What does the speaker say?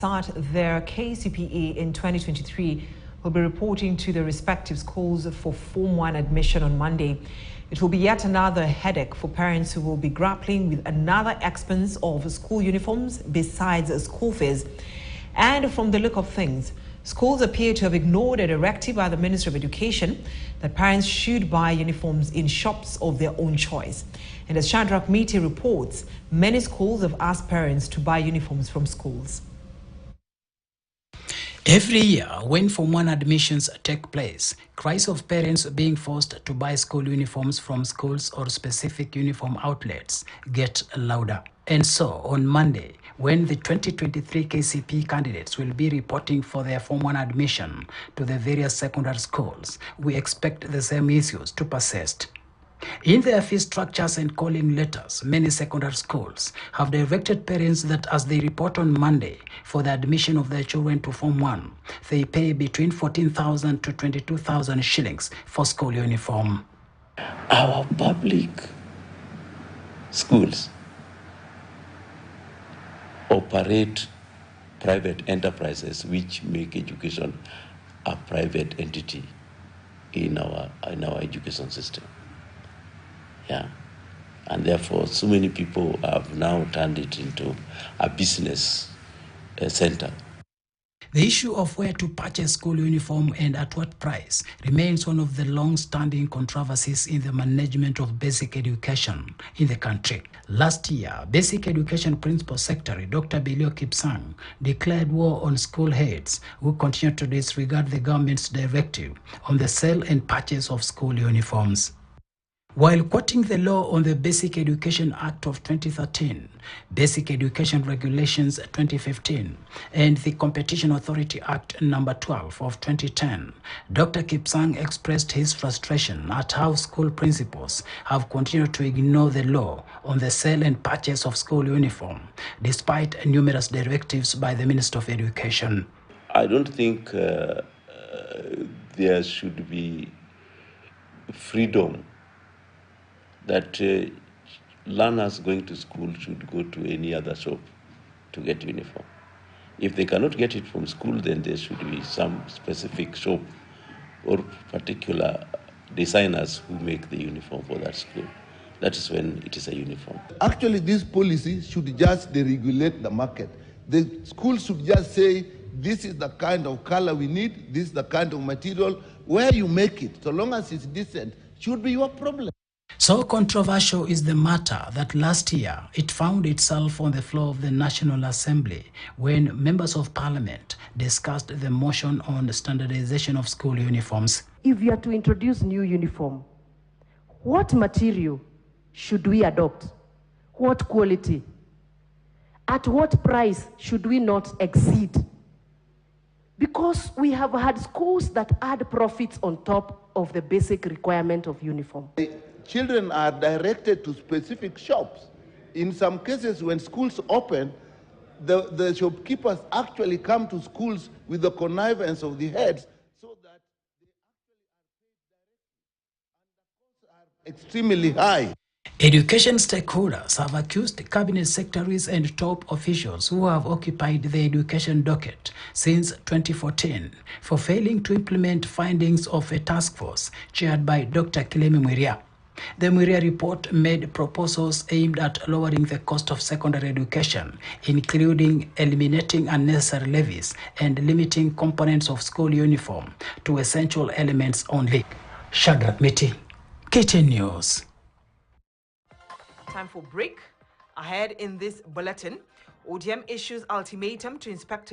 Start their KCPE in 2023 will be reporting to the respective schools for Form 1 admission on Monday. It will be yet another headache for parents who will be grappling with another expense of school uniforms besides school fees. And from the look of things, schools appear to have ignored a directive by the Ministry of Education that parents should buy uniforms in shops of their own choice. And as Shadrach Miti reports, many schools have asked parents to buy uniforms from schools. Every year, when Form 1 admissions take place, cries of parents being forced to buy school uniforms from schools or specific uniform outlets get louder. And so, on Monday, when the 2023 KCPE candidates will be reporting for their Form 1 admission to the various secondary schools, we expect the same issues to persist. In their fee structures and calling letters, many secondary schools have directed parents that as they report on Monday for the admission of their children to Form 1, they pay between 14,000 to 22,000 shillings for school uniform. Our public schools operate private enterprises which make education a private entity in our education system. Yeah, and therefore so many people have now turned it into a business center. The issue of where to purchase school uniform and at what price remains one of the long-standing controversies in the management of basic education in the country. Last year, Basic Education Principal Secretary Dr. Bilio Kipsang declared war on school heads who continue to disregard the government's directive on the sale and purchase of school uniforms. While quoting the law on the Basic Education Act of 2013, Basic Education Regulations 2015, and the Competition Authority Act No. 12 of 2010, Dr. Kipsang expressed his frustration at how school principals have continued to ignore the law on the sale and purchase of school uniform, despite numerous directives by the Minister of Education. I don't think there should be freedom that learners going to school should go to any other shop to get uniform. If they cannot get it from school, then there should be some specific shop or particular designers who make the uniform for that school. That is when it is a uniform. Actually, this policy should just deregulate the market. The school should just say, this is the kind of color we need, this is the kind of material. Where you make it, so long as it's decent, should be your problem. So controversial is the matter that last year it found itself on the floor of the National Assembly when members of Parliament discussed the motion on the standardization of school uniforms. If you are to introduce new uniform, what material should we adopt? What quality? At what price should we not exceed? Because we have had schools that add profits on top of the basic requirement of uniform. Children are directed to specific shops. In some cases, when schools open, the shopkeepers actually come to schools with the connivance of the heads so that they actually are paid directly, and the costs are extremely high. Education stakeholders have accused cabinet secretaries and top officials who have occupied the education docket since 2014 for failing to implement findings of a task force chaired by Dr. Kilemi Mwiria. The Mwiria report made proposals aimed at lowering the cost of secondary education, including eliminating unnecessary levies and limiting components of school uniform to essential elements only. Shadrach Miti, KTN News. Time for break. Ahead in this bulletin, ODM issues ultimatum to Inspector